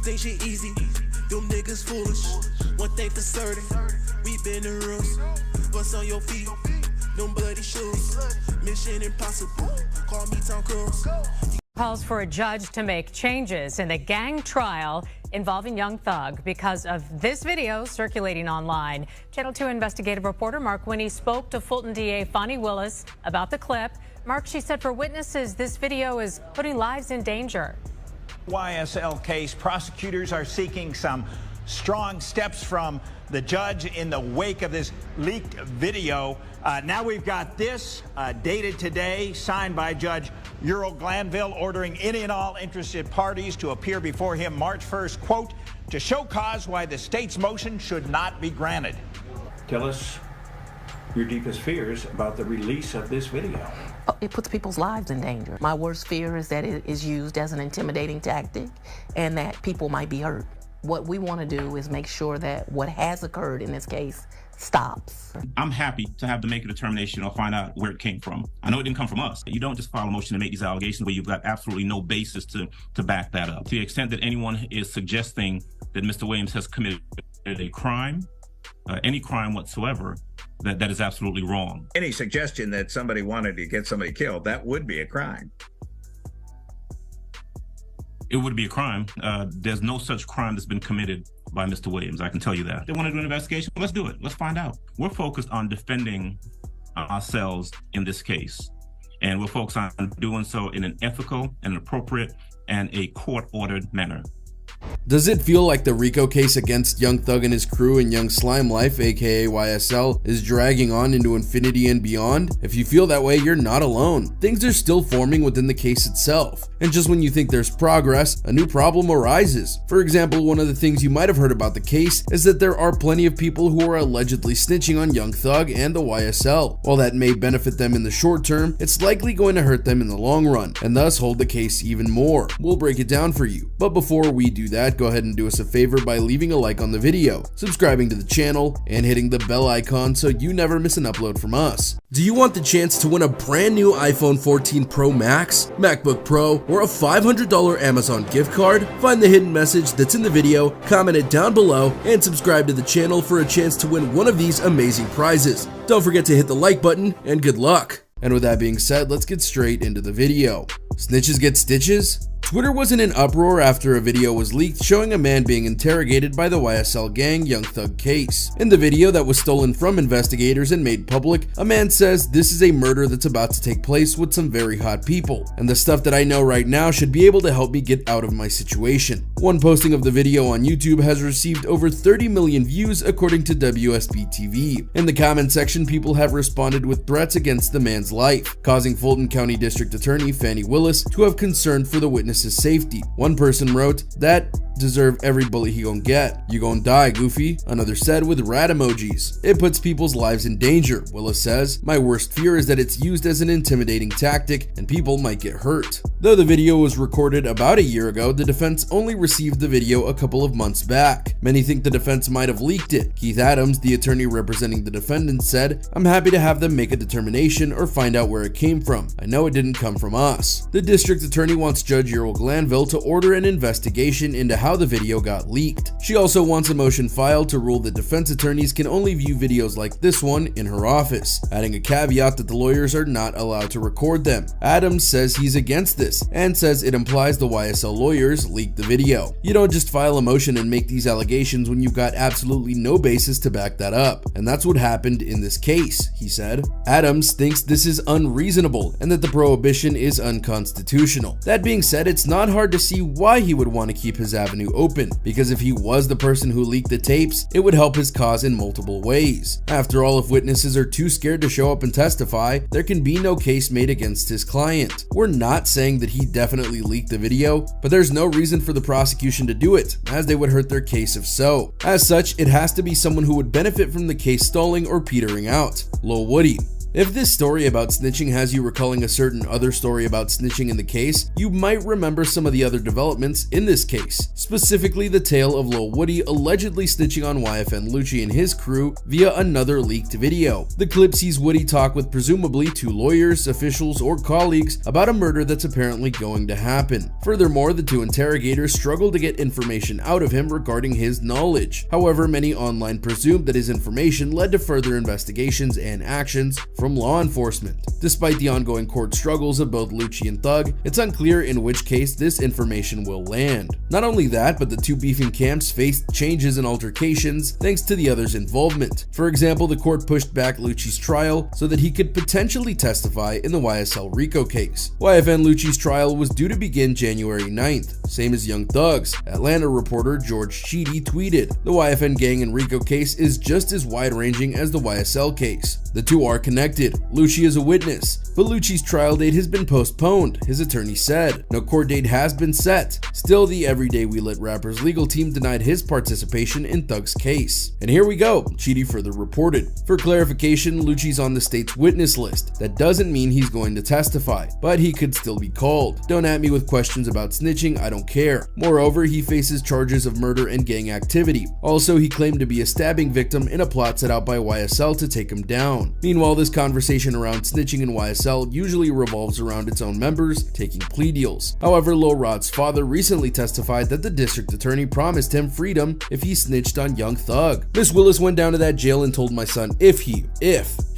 think she easy, them niggas foolish. One thing for certain, we been the rules. What's on your feet? Them bloody shoes. Mission impossible, call me Tom Cruise. Calls for a judge to make changes in the gang trial involving Young Thug because of this video circulating online. Channel 2 investigative reporter Mark Winnie spoke to Fulton DA Fonnie Willis about the clip. Mark, she said for witnesses, this video is putting lives in danger. YSL case, prosecutors are seeking some strong steps from the judge in the wake of this leaked video. Now we've got this dated today, signed by Judge Earl Glanville, ordering any and all interested parties to appear before him March 1st, quote, to show cause why the state's motion should not be granted. Tell us your deepest fears about the release of this video. It puts people's lives in danger. My worst fear is that it is used as an intimidating tactic and that people might be hurt. What we want to do is make sure that what has occurred in this case stops. I'm happy to have to make a determination or find out where it came from. I know it didn't come from us. You don't just file a motion to make these allegations where you've got absolutely no basis to back that up. To the extent that anyone is suggesting that Mr. Williams has committed a crime, any crime whatsoever, that is absolutely wrong. Any suggestion that somebody wanted to get somebody killed, that would be a crime. It would be a crime. There's no such crime that's been committed by Mr. Williams. I can tell you that. They want to do an investigation? Let's do it. Let's find out. We're focused on defending ourselves in this case. And we're focused on doing so in an ethical and appropriate and a court-ordered manner. Does it feel like the RICO case against Young Thug and his crew and Young Slime Life, aka YSL, is dragging on into infinity and beyond? If you feel that way, you're not alone. Things are still forming within the case itself. And just when you think there's progress, a new problem arises. For example, one of the things you might have heard about the case is that there are plenty of people who are allegedly snitching on Young Thug and the YSL. While that may benefit them in the short term, it's likely going to hurt them in the long run, and thus hold the case even more. We'll break it down for you. But before we do that, go ahead and do us a favor by leaving a like on the video, subscribing to the channel, and hitting the bell icon so you never miss an upload from us. Do you want the chance to win a brand new iPhone 14 Pro Max, MacBook Pro, or a $500 Amazon gift card? Find the hidden message that's in the video, comment it down below, and subscribe to the channel for a chance to win one of these amazing prizes. Don't forget to hit the like button, and good luck. And with that being said, let's get straight into the video. Snitches get stitches? Twitter was in an uproar after a video was leaked showing a man being interrogated by the YSL gang Young Thug case. In the video that was stolen from investigators and made public, a man says, "This is a murder that's about to take place with some very hot people, and the stuff that I know right now should be able to help me get out of my situation." One posting of the video on YouTube has received over 30 million views according to WSB TV. In the comment section, people have responded with threats against the man's life, causing Fulton County District Attorney Fonnie Willis to have concern for the witness' safety. One person wrote, "That deserve every bullet he gon' get. You gon' die, Goofy." Another said with rat emojis, "It puts people's lives in danger." Willis says, "My worst fear is that it's used as an intimidating tactic and people might get hurt." Though the video was recorded about a year ago, the defense only received the video a couple of months back. Many think the defense might have leaked it. Keith Adams, the attorney representing the defendant, said, "I'm happy to have them make a determination or find out where it came from. I know it didn't come from us." The district attorney wants Judge Earl Glanville to order an investigation into how the video got leaked. She also wants a motion filed to rule that defense attorneys can only view videos like this one in her office, adding a caveat that the lawyers are not allowed to record them. Adams says he's against this and says it implies the YSL lawyers leaked the video. You don't just file a motion and make these allegations when you've got absolutely no basis to back that up, and that's what happened in this case, he said. Adams thinks this is unreasonable and that the prohibition is unconstitutional. That being said, it's not hard to see why he would want to keep his avenue open, because if he was the person who leaked the tapes, it would help his cause in multiple ways. After all, if witnesses are too scared to show up and testify, there can be no case made against his client. We're not saying that he definitely leaked the video, but there's no reason for the prosecution to do it, as they would hurt their case if so. As such, it has to be someone who would benefit from the case stalling or petering out. Lil Woody. If this story about snitching has you recalling a certain other story about snitching in the case, you might remember some of the other developments in this case, specifically the tale of Lil Woody allegedly snitching on YFN Lucci and his crew via another leaked video. The clip sees Woody talk with presumably 2 lawyers, officials, or colleagues about a murder that's apparently going to happen. Furthermore, the 2 interrogators struggle to get information out of him regarding his knowledge. However, many online presumed that his information led to further investigations and actions from law enforcement. Despite the ongoing court struggles of both Lucci and Thug, it's unclear in which case this information will land. Not only that, but the 2 beefing camps faced changes and altercations thanks to the others' involvement. For example, the court pushed back Lucci's trial so that he could potentially testify in the YSL RICO case. YFN Lucci's trial was due to begin January 9th, same as Young Thug's. Atlanta reporter George Sheedy tweeted, "The YFN gang and RICO case is just as wide-ranging as the YSL case. The 2 are connected. Lucci is a witness, but Lucci's trial date has been postponed," his attorney said. No court date has been set. Still, the Everyday We Lit Rappers legal team denied his participation in Thug's case. And here we go, Sheedy further reported. For clarification, Lucci's on the state's witness list. That doesn't mean he's going to testify, but he could still be called. Don't at me with questions about snitching, I don't care. Moreover, he faces charges of murder and gang activity. Also, he claimed to be a stabbing victim in a plot set out by YSL to take him down. Meanwhile, this conversation around snitching in YSL usually revolves around its own members taking plea deals. However, Lil Rod's father recently testified that the district attorney promised him freedom if he snitched on Young Thug. Miss Willis went down to that jail and told my son if he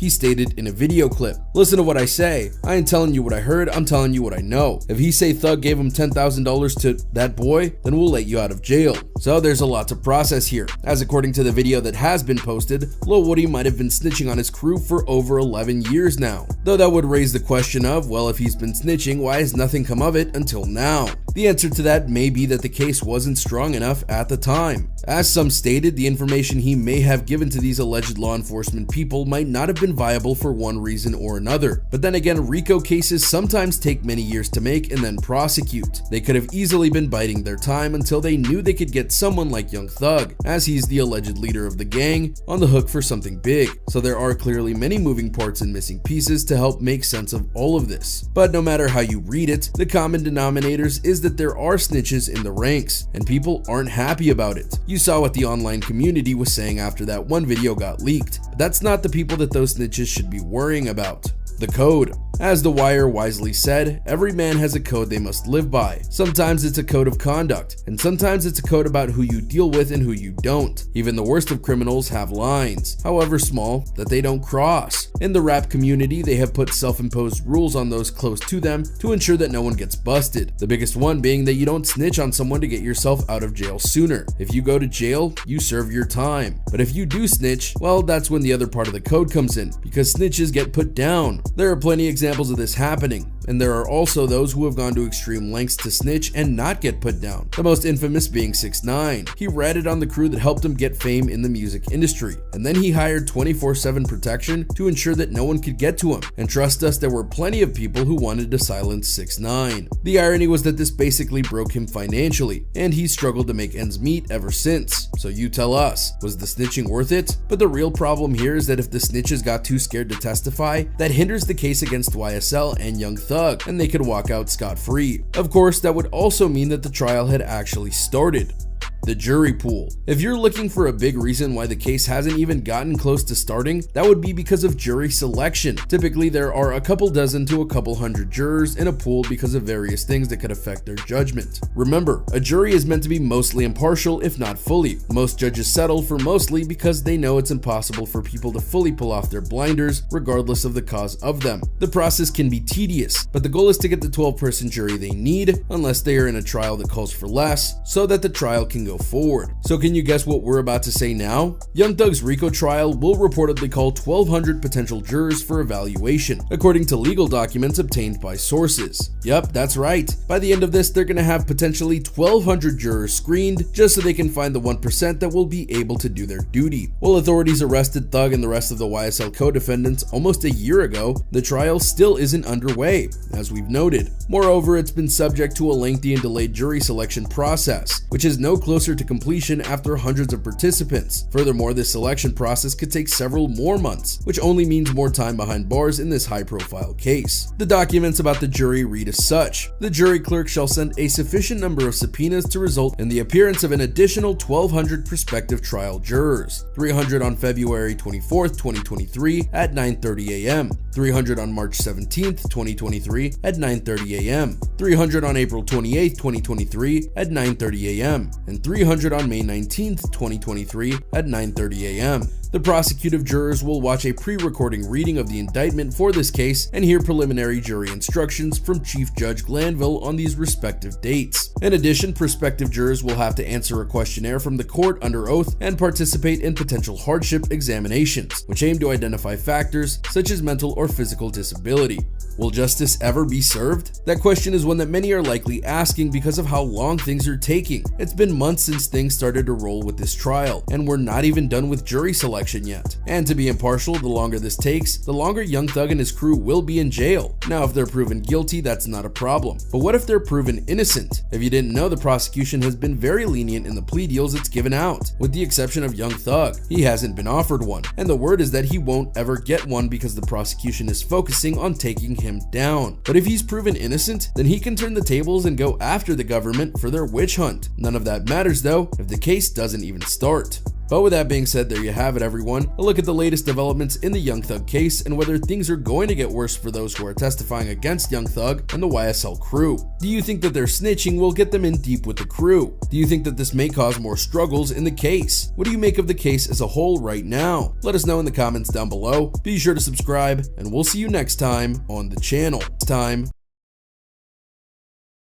stated in a video clip. Listen to what I say. I ain't telling you what I heard, I'm telling you what I know. If he say Thug gave him $10,000 to that boy, then we'll let you out of jail. So there's a lot to process here, as according to the video that has been posted, Lil Woody might have been snitching on his crew for over 11 years now. Though that would raise the question of, well, if he's been snitching, why has nothing come of it until now? The answer to that may be that the case wasn't strong enough at the time. As some stated, the information he may have given to these alleged law enforcement people might not have been viable for one reason or another. But then again, RICO cases sometimes take many years to make and then prosecute. They could have easily been biding their time until they knew they could get someone like Young Thug, as he's the alleged leader of the gang, on the hook for something big. So there are clearly many moving parts and missing pieces to help make sense of all of this. But no matter how you read it, the common denominators is that there are snitches in the ranks, and people aren't happy about it. You saw what the online community was saying after that one video got leaked, but that's not the people that those snitches should be worrying about. The code. As The Wire wisely said, every man has a code they must live by. Sometimes it's a code of conduct, and sometimes it's a code about who you deal with and who you don't. Even the worst of criminals have lines, however small, that they don't cross. In the rap community, they have put self-imposed rules on those close to them to ensure that no one gets busted. The biggest one being that you don't snitch on someone to get yourself out of jail sooner. If you go to jail, you serve your time. But if you do snitch, well, that's when the other part of the code comes in, because snitches get put down. There are plenty of examples of this happening, and there are also those who have gone to extreme lengths to snitch and not get put down. The most infamous being 6ix9ine. He ratted on the crew that helped him get fame in the music industry, and then he hired 24/7 protection to ensure that no one could get to him. And trust us, there were plenty of people who wanted to silence 6ix9ine. The irony was that this basically broke him financially, and he struggled to make ends meet ever since. So you tell us, was the snitching worth it? But the real problem here is that if the snitches got too scared to testify, that hinders the case against YSL and Young Thug, and they could walk out scot-free. Of course, that would also mean that the trial had actually started. The jury pool. If you're looking for a big reason why the case hasn't even gotten close to starting, that would be because of jury selection. Typically, there are a couple dozen to a couple hundred jurors in a pool because of various things that could affect their judgment. Remember, a jury is meant to be mostly impartial, if not fully. Most judges settle for mostly because they know it's impossible for people to fully pull off their blinders, regardless of the cause of them. The process can be tedious, but the goal is to get the 12-person jury they need, unless they are in a trial that calls for less, so that the trial can go forward. So can you guess what we're about to say now? Young Thug's RICO trial will reportedly call 1,200 potential jurors for evaluation, according to legal documents obtained by sources. Yep, that's right. By the end of this, they're gonna have potentially 1,200 jurors screened just so they can find the 1% that will be able to do their duty. While authorities arrested Thug and the rest of the YSL co-defendants almost a year ago, the trial still isn't underway, as we've noted. Moreover, it's been subject to a lengthy and delayed jury selection process, which is no closer closer to completion after hundreds of participants. Furthermore, this selection process could take several more months, which only means more time behind bars in this high-profile case. The documents about the jury read as such: the jury clerk shall send a sufficient number of subpoenas to result in the appearance of an additional 1,200 prospective trial jurors, 300 on February 24, 2023 at 9:30 a.m., 300 on March 17, 2023 at 9:30 a.m., 300 on April 28, 2023 at 9:30 a.m., and 300 on May 19, 2023 at 9:30 a.m. The prosecutive jurors will watch a pre-recording reading of the indictment for this case and hear preliminary jury instructions from Chief Judge Glanville on these respective dates. In addition, prospective jurors will have to answer a questionnaire from the court under oath and participate in potential hardship examinations, which aim to identify factors such as mental or physical disability. Will justice ever be served? That question is one that many are likely asking because of how long things are taking. It's been months since things started to roll with this trial, and we're not even done with jury selection yet. And to be impartial, the longer this takes, the longer Young Thug and his crew will be in jail. Now, if they're proven guilty, that's not a problem. But what if they're proven innocent? If you didn't know, the prosecution has been very lenient in the plea deals it's given out, with the exception of Young Thug. He hasn't been offered one, and the word is that he won't ever get one because the prosecution is focusing on taking him down. But if he's proven innocent, then he can turn the tables and go after the government for their witch hunt. None of that matters though if the case doesn't even start. But with that being said, there you have it everyone, a look at the latest developments in the Young Thug case and whether things are going to get worse for those who are testifying against Young Thug and the YSL crew. Do you think that their snitching will get them in deep with the crew? Do you think that this may cause more struggles in the case? What do you make of the case as a whole right now? Let us know in the comments down below. Be sure to subscribe and we'll see you next time on the channel.